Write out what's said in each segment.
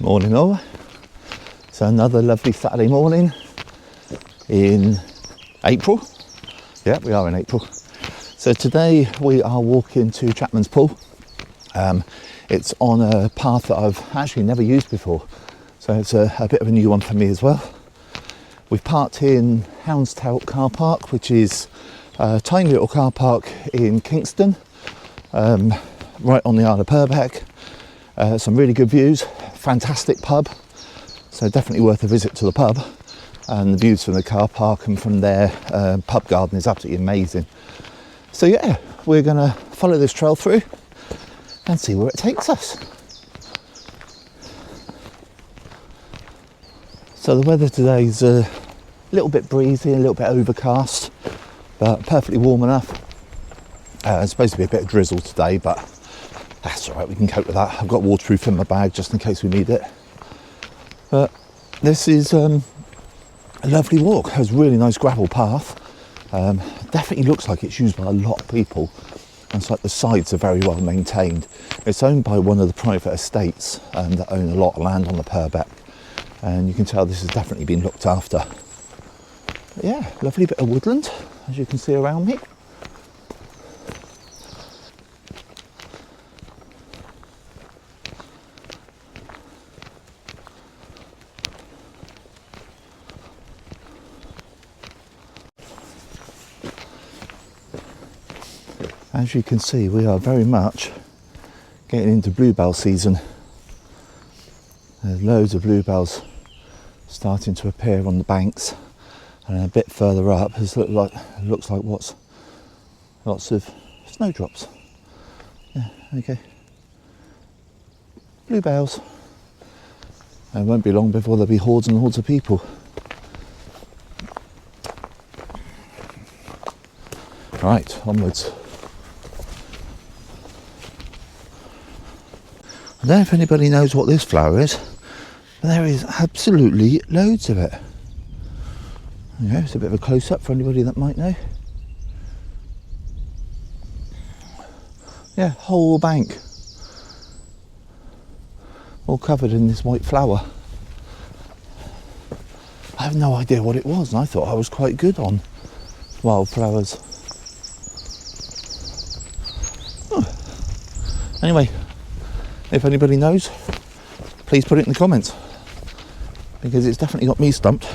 Morning all. So another lovely Saturday morning in April. Yeah, we are in April. So today we are walking to Chapman's pool. It's on a path that I've actually never used before. So it's a bit of a new one for me as well. We've parked in Houndstown car park, which is a tiny little car park in Kingston, right on the Isle of Purbeck. Some really good views, fantastic pub, so definitely worth a visit to the pub. And the views from the car park and from their pub garden is absolutely amazing. So yeah, we're going to follow this trail through and see where it takes us. So the weather today is a little bit breezy, a little bit overcast, but perfectly warm enough. It's supposed to be a bit of drizzle today, but that's all right, we can cope with that. I've got waterproof in my bag just in case we need it. But this is a lovely walk. It has a really nice gravel path. Definitely looks like it's used by a lot of people. And it's like the sides are very well maintained. It's owned by one of the private estates that own a lot of land on the Purbeck. And you can tell this has definitely been looked after. But yeah, lovely bit of woodland, as you can see around me. As you can see, we are very much getting into bluebell season. There's loads of bluebells starting to appear on the banks, and a bit further up it looks like lots of snowdrops. Yeah, okay. Bluebells. It won't be long before there'll be hordes and hordes of people. Right, onwards. I don't know if anybody knows what this flower is, but there is absolutely loads of it. Yeah, it's a bit of a close-up for anybody that might know. Yeah, whole bank, all covered in this white flower. I have no idea what it was, and I thought I was quite good on wildflowers. Oh. Anyway, if anybody knows, please put it in the comments, because it's definitely got me stumped.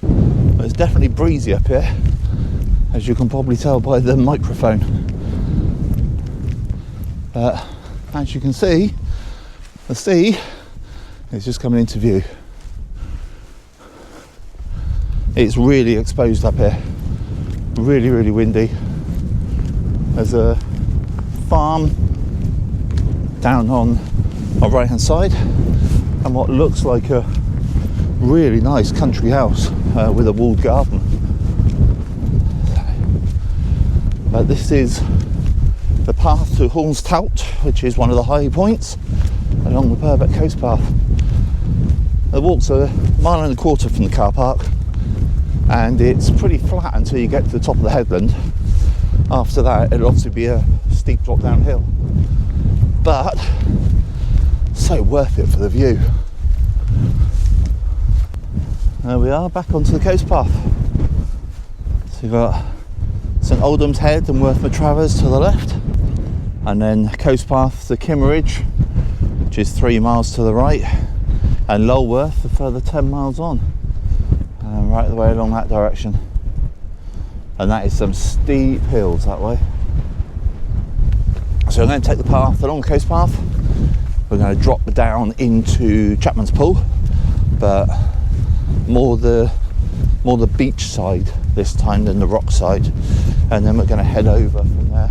But it's definitely breezy up here, as you can probably tell by the microphone. But as you can see, the sea is just coming into view. It's really exposed up here, really, really windy. There's a farm down on our right hand side, and what looks like a really nice country house with a walled garden. But this is the path to Houndstown, which is one of the high points along the Purbeck coast path. The walk's a mile and a quarter from the car park, and it's pretty flat until you get to the top of the headland. After that, it'll obviously be a steep drop downhill, but so worth it for the view. There we are, back onto the coast path. So you've got St Aldham's Head and Worth Matravers to the left, and then coast path to Kimmeridge, which is 3 miles to the right, and Lulworth a further 10 miles on, and right the way along that direction. And that is some steep hills that way. So I'm going to take the path along the coast path. We're going to drop down into Chapman's pool, but more the beach side this time than the rock side, and then we're going to head over from there.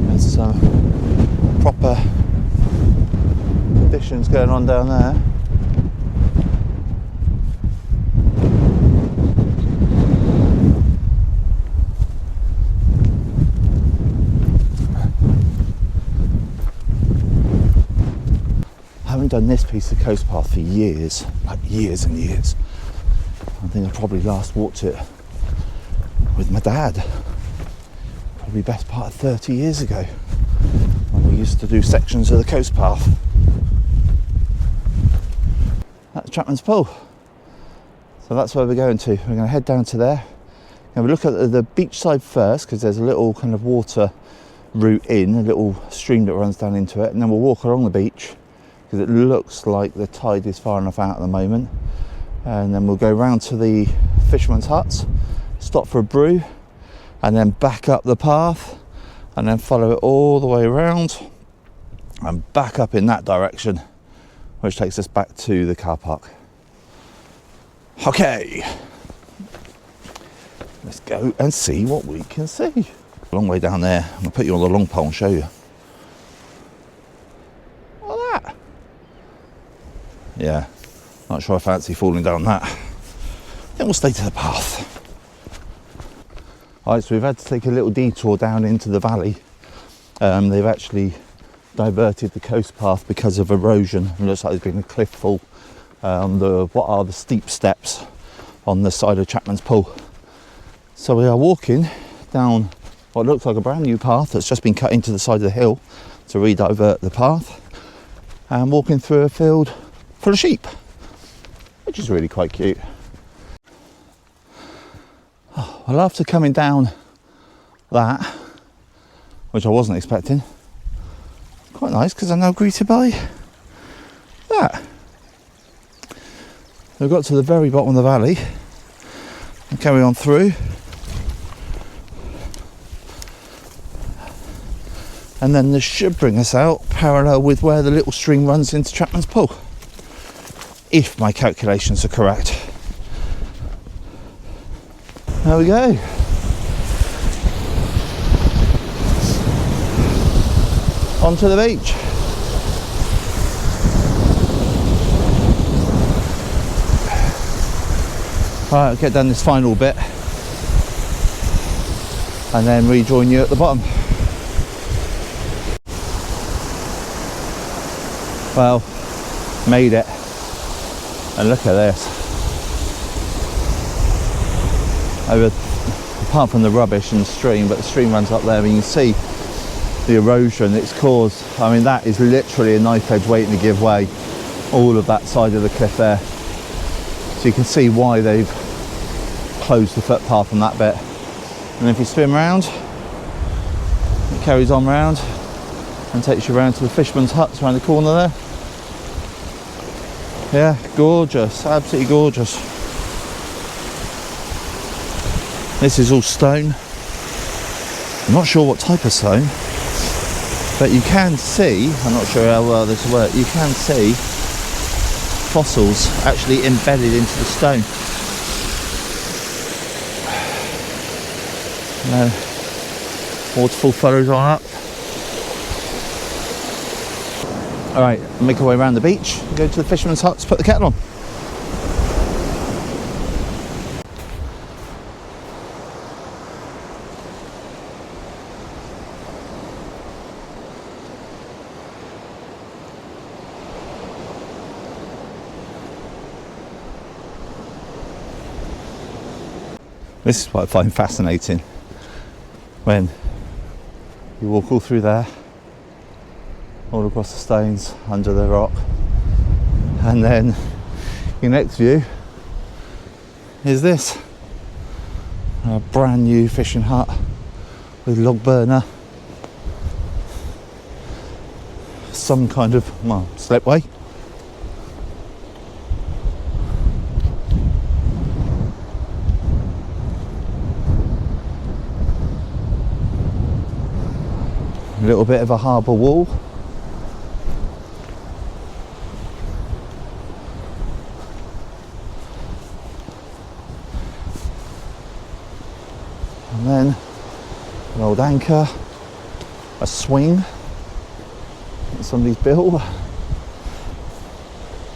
There's some proper conditions going on down there. I haven't done this piece of coast path for years, like years and years. I think I probably last walked it with my dad, probably best part of 30 years ago, when we used to do sections of the coast path. That's Chapman's Pool. So that's where we're going to. We're going to head down to there. And we look at the beach side first, because there's a little kind of water route in, a little stream that runs down into it, and then we'll walk along the beach because it looks like the tide is far enough out at the moment. And then we'll go round to the fishermen's huts, stop for a brew, and then back up the path, and then follow it all the way around and back up in that direction, which takes us back to the car park. Okay, let's go and see what we can see. A long way down there. I'm gonna put you on the long pole and show you. Look at that. Yeah, not sure I fancy falling down that. Then we'll stay to the path. Alright, so we've had to take a little detour down into the valley. They've actually diverted the coast path because of erosion. It looks like there's been a cliff fall on what are the steep steps on the side of Chapman's Pool. So we are walking down what looks like a brand new path that's just been cut into the side of the hill to re-divert the path, and walking through a field full of sheep, which is really quite cute. Well, after coming down that, which I wasn't expecting, quite nice because I'm now greeted by that. We've got to the very bottom of the valley and carry on through, and then this should bring us out parallel with where the little stream runs into Chapman's Pool, if my calculations are correct. There we go. Onto the beach. Right, I'll get down this final bit and then rejoin you at the bottom. Well, made it. And look at this. Apart from the rubbish and the stream, but the stream runs up there, and you can see the erosion it's caused. I mean, that is literally a knife edge waiting to give way, all of that side of the cliff there. So you can see why they've closed the footpath on that bit. And if you spin round, it carries on round and takes you round to the fishermen's huts around the corner there. Yeah, gorgeous, absolutely gorgeous. This is all stone. I'm not sure what type of stone, but you can see, I'm not sure how well this works, you can see fossils actually embedded into the stone. Waterfall follows on up. Alright, make our way around the beach, go to the fishermen's huts, put the kettle on. This is what I find fascinating, when you walk all through there, all across the stones, under the rock, and then your next view is this, a brand new fishing hut with log burner, some kind of, well, slipway. A little bit of a harbour wall. And then an old anchor, a swing that somebody's built,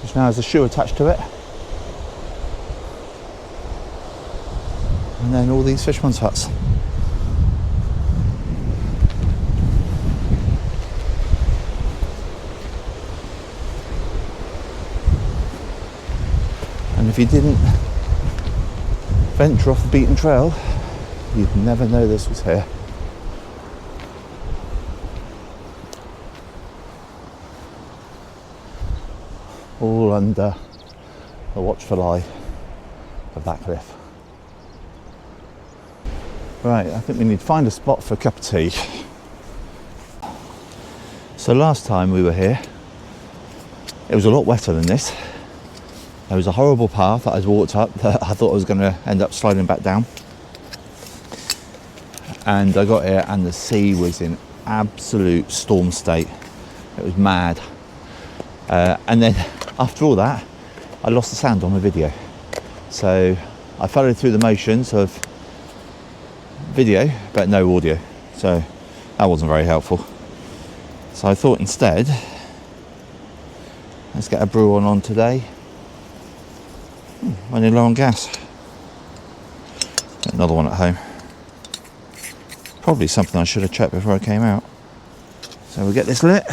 which now has a shoe attached to it. And then all these fishermen's huts. And if you didn't venture off the beaten trail, you'd never know this was here. All under the watchful eye of that cliff. Right, I think we need to find a spot for a cup of tea. So last time we were here, it was a lot wetter than this. There was a horrible path that I walked up that I thought I was going to end up sliding back down. And I got here and the sea was in absolute storm state. It was mad. And then after all that, I lost the sound on my video. So I followed through the motions of video, but no audio. So that wasn't very helpful. So I thought instead, let's get a brew on today. Running low on gas. Got another one at home. Probably something I should have checked before I came out. So we'll get this lit.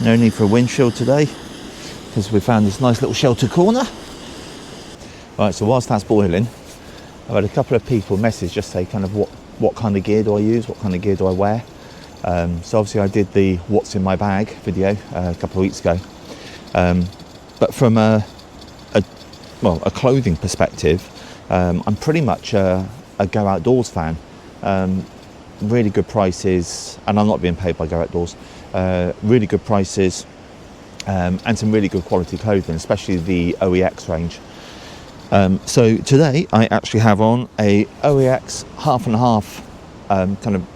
No need for a windshield today because we found this nice little sheltered corner. Right, so whilst that's boiling, I've had a couple of people message just say kind of what kind of gear do I use, what kind of gear do I wear. So obviously I did the what's in my bag video a couple of weeks ago. But from a clothing perspective, I'm pretty much a Go Outdoors fan. Really good prices, and I'm not being paid by Go Outdoors. Really good prices and some really good quality clothing, especially the OEX range. So today I actually have on a OEX half and half kind of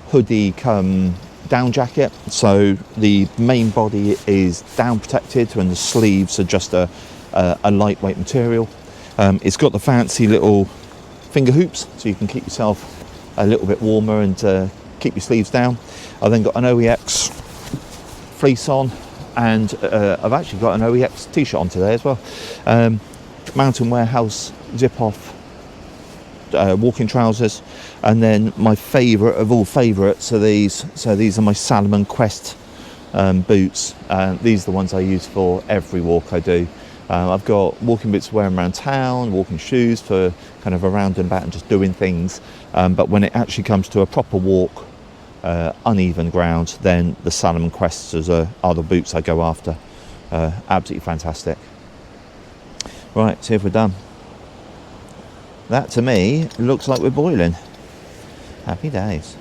hoodie come down jacket. So the main body is down protected and the sleeves are just a lightweight material. It's got the fancy little finger hoops so you can keep yourself a little bit warmer and keep your sleeves down. I've then got an OEX fleece on, and I've actually got an OEX t-shirt on today as well. Mountain Warehouse zip off walking trousers, and then my favourite of all favourites are these. So these are my Salomon Quest boots. These are the ones I use for every walk I do. I've got walking boots to wear around town, walking shoes for kind of around and about and just doing things. But when it actually comes to a proper walk, uneven ground, then the Salomon Quests are the boots I go after. Absolutely fantastic. Right, see if we're done. That to me looks like we're boiling. Happy days.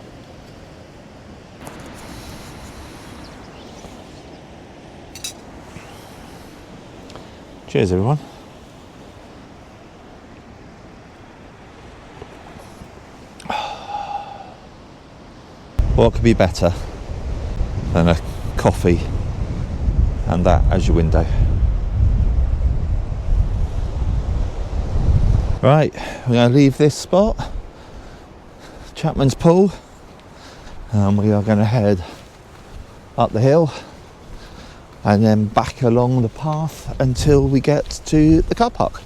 Cheers everyone. What could be better than a coffee and that as your window? Right, we're going to leave this spot, Chapman's Pool, and we are going to head up the hill and then back along the path until we get to the car park.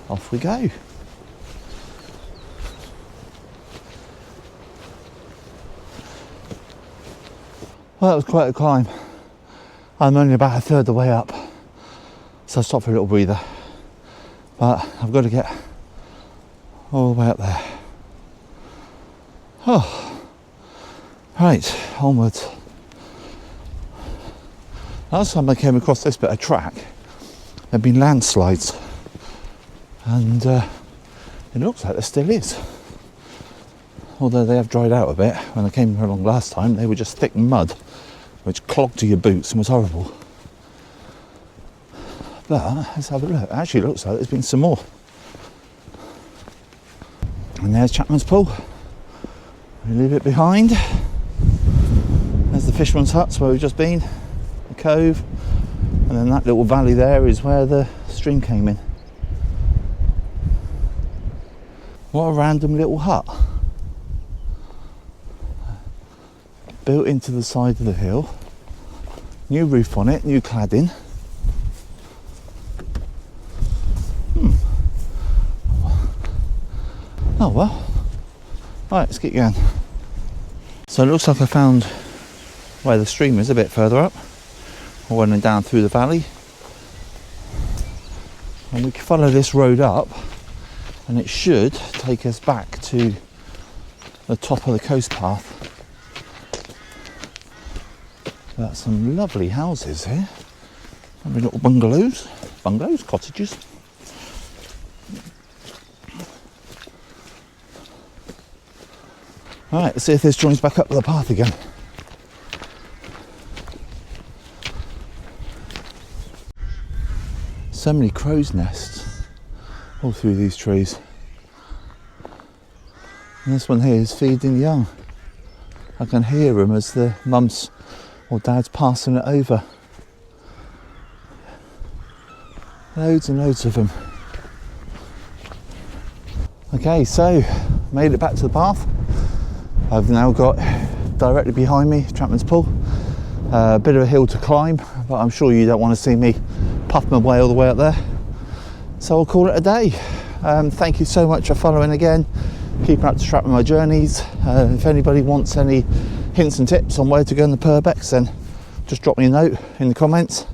Off we go. Well, that was quite a climb. I'm only about a third the way up, so I stopped for a little breather. But I've got to get all the way up there. Oh, right, onwards. Last time I came across this bit of track, there'd been landslides, and it looks like there still is. Although they have dried out a bit. When I came along last time, they were just thick mud, which clogged to your boots and was horrible. But let's have a look. It actually looks like there's been some more. And there's Chapman's Pool. We leave it behind. There's the fisherman's huts where we've just been, the cove, and then that little valley there is where the stream came in. What a random little hut. Built into the side of the hill. New roof on it, new cladding. Oh well. Right, let's get going. So it looks like I found where the stream is a bit further up. We're running down through the valley. And we can follow this road up and it should take us back to the top of the coast path. Got some lovely houses here, lovely little bungalows, cottages. Alright, let's see if this joins back up the path again. So many crow's nests all through these trees. And this one here is feeding young. I can hear them as the mum's or dad's passing it over. Loads and loads of them. Okay, so made it back to the path. I've now got directly behind me Chapman's Pool. A bit of a hill to climb, but I'm sure you don't want to see me puff my way all the way up there. So I'll call it a day. Thank you so much for following again, keeping up to track with my journeys. If anybody wants any hints and tips on where to go in the Purbex, then just drop me a note in the comments.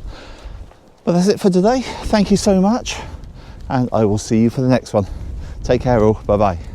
But that's it for today. Thank you so much, and I will see you for the next one. Take care all. Bye bye.